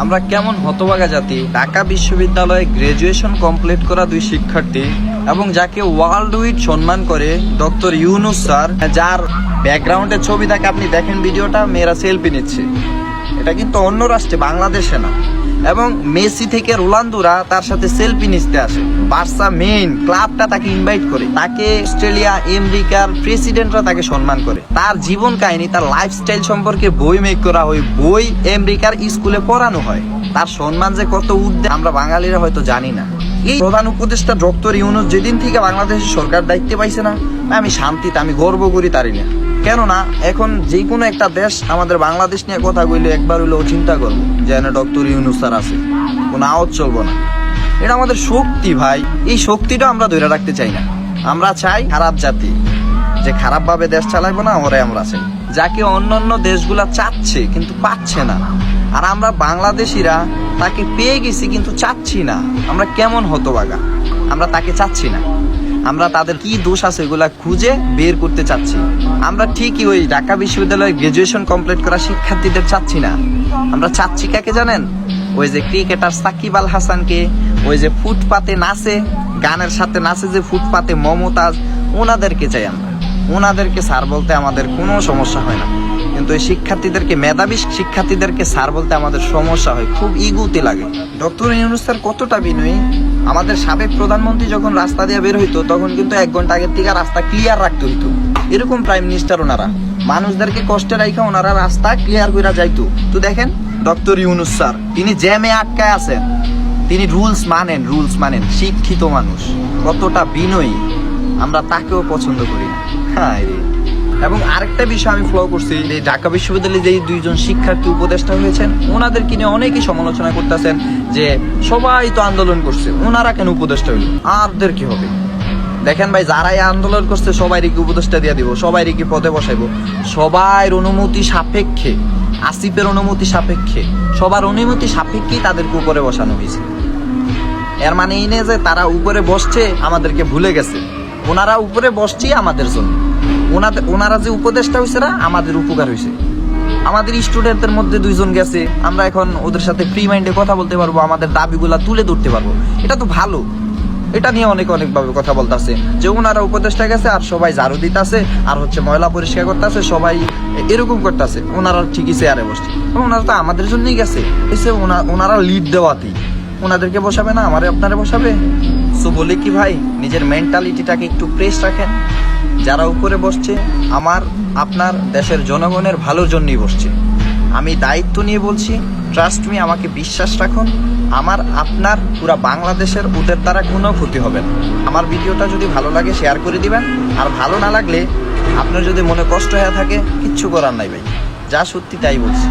আমরা কেমন হতভাগা জাতি। ঢাকা বিশ্ববিদ্যালয়ে গ্রাজুয়েশন কমপ্লিট করা দুই শিক্ষার্থী এবং যাকে ওয়ার্ল্ড উইড সম্মান করে ডক্টর ইউনুস স্যার, যার ব্যাকগ্রাউন্ডের ছবি থাকে আপনি দেখেন ভিডিওটা, মেয়েরা সেলফি নিচ্ছে। এটা কিন্তু অন্য রাষ্ট্রে, বাংলাদেশে না। এবং মেসি থেকে রোনালদোরা তার সাথে সেলফি নিতে আসে। বার্সা মেইন ক্লাবটা তাকে ইনভাইট করে, তাকে অস্ট্রেলিয়া আমেরিকার প্রেসিডেন্টরা তাকে সম্মান করে। তার জীবন কাহিনী, তার লাইফস্টাইল সম্পর্কে বই মেক করা হয়, বই আমেরিকার স্কুলে পড়ানো হয়। তার সম্মান যে কত ঊর্ধ্বে আমরা বাঙালিরা হয়তো জানি না। এই প্রধান উপদেষ্টা ডক্টর ইউনুস যেদিন থেকে বাংলাদেশের সরকার দায়িত্বে পাইছে না, আমি শান্তিতে, আমি গর্ব করি তারই না। কেননা এখন যে কোনো একটা দেশ আমাদের বাংলাদেশ নিয়ে কথা কইলে একবার হইলেও চিন্তা করবো যে না ডক্টর ইউনুস স্যার আছে, কোনো আওয়াজ চলবো না। এটা আমাদের শক্তি ভাই, এই শক্তিটা আমরা ধরে রাখতে চাই না। আমরা চাই খারাপ জাতি, যে খারাপভাবে দেশ চালাইবো না, আমরা চাই যাকে অন্যান্য দেশগুলা চাচ্ছে কিন্তু পাচ্ছে না। আর আমরা বাংলাদেশিরা তাকে পেয়ে গেছি কিন্তু চাচ্ছি না। আমরা কেমন হতভাগা, আমরা তাকে চাচ্ছি না। আমরা তাদের কি দোষ আছে এগুলা খুঁজে বের করতে চাচ্ছি। আমরা ঠিকই ওই ঢাকা বিশ্ববিদ্যালয়ে গ্রাজুয়েশন কমপ্লিট করা শিক্ষার্থীদের চাচ্ছি না। আমরা চাচ্ছি কাকে জানেন? ওই যে ক্রিকেটার সাকিব আল হাসানকে, ওই যে ফুটপাতে নাচে, গানের সাথে নাচে যে ফুটপাতে মমতাজ, ওনাদেরকে চাই আমরা। ওনাদেরকে স্যার বলতে আমাদের কোনো সমস্যা হয় না, কিন্তু এই শিক্ষার্থীদেরকে, মেধাবী শিক্ষার্থীদেরকে স্যার বলতে আমাদের সমস্যা হয়, খুব ইগুতে লাগে। ডক্টর ইউনুস স্যার কতটা বিনয়ী। আমাদের সাবেক প্রধানমন্ত্রী যখন রাস্তা দিয়ে বের হইতো তখন কিন্তু 1 ঘন্টা আগের থেকে রাস্তা ক্লিয়ার রাখতে হইতো। এরকম প্রাইম মিনিস্টার ওনারা, মানুষদেরকে কষ্টে রাখা ওনারা রাস্তা ক্লিয়ার করে যাইতো। তো দেখেন ডক্টর ইউনুস স্যার, তিনি জ্যামে আটকায় আছেন, তিনি রুলস মানেন, শিক্ষিত মানুষ, কতটা বিনয়ী। আমরা তাকেও পছন্দ করি না। হ্যাঁ, এবং আরেকটা বিষয় আমি ফলো করছি, যে ঢাকা বিশ্ববিদ্যালয়ে যে 2জন শিক্ষার্থী উপদেষ্টা হয়েছেন, ওনাদেরকে নিয়ে অনেকেই সমালোচনা করতেছেন যে সবাই তো আন্দোলন করছে, ওনারা কেন উপদেষ্টা হইল, আরদের কি হবে? দেখেন ভাই, যারাই আন্দোলন করছে সবাইকে উপদেষ্টা দিয়ে দিব, সবাইকে পদে বসাইবো, সবার অনুমতি সাপেক্ষে, আসিফের অনুমতি সাপেক্ষে, সবার অনুমতি সাপেক্ষেই তাদেরকে উপরে বসানো হয়েছে। এর মানে এই নেই যে তারা উপরে বসছে আমাদেরকে ভুলে গেছে। ওনারা উপরে বসছেই আমাদের জন্য। ওনারা যে উপদেষ্টা হয়েছে না, আমাদের উপকার হয়েছে। আমাদের স্টুডেন্টদের মধ্যে 2জন গেছে, আমরা এখন ওদের সাথে ফ্রি মাইন্ডে কথা বলতে পারবো, আমাদের দাবিগুলা তুলে ধরতে পারবো। এটা তো ভালো। এটা নিয়ে অনেকভাবে কথা বলতেছে যে ওনারা উপদেষ্টা গেছে আর সবাই ঝাড়ু দিতেছে আর ময়লা পরিষ্কার করতেছে, সবাই এরকম করতেছে, ওনারা ঠিকই চেয়ারে বসছে। ওনারা তো আমাদের জন্যই গেছে, ওনারা লিড দেওয়াতেই ওনাদেরকে বসাবে না, আমারে আপনারা বসাবে। সো বলে কি ভাই, নিজের মেন্টালিটিটাকে একটু প্রেস রাখেন। যারা উপরে বসছে আমার আপনার দেশের জনগণের ভালোর জন্যই বসছে। আমি দায়িত্ব নিয়ে বলছি, ট্রাস্ট মি, আমাকে বিশ্বাস রাখুন, আমার আপনার পুরা বাংলাদেশের ওদের দ্বারা কোনো ক্ষতি হবে না। আমার ভিডিওটা যদি ভালো লাগে শেয়ার করে দিবেন, আর ভালো না লাগলে আপনার যদি মনে কষ্ট হয়ে থাকে, কিচ্ছু করার নাই ভাই, যা সত্যি তাই বলছি।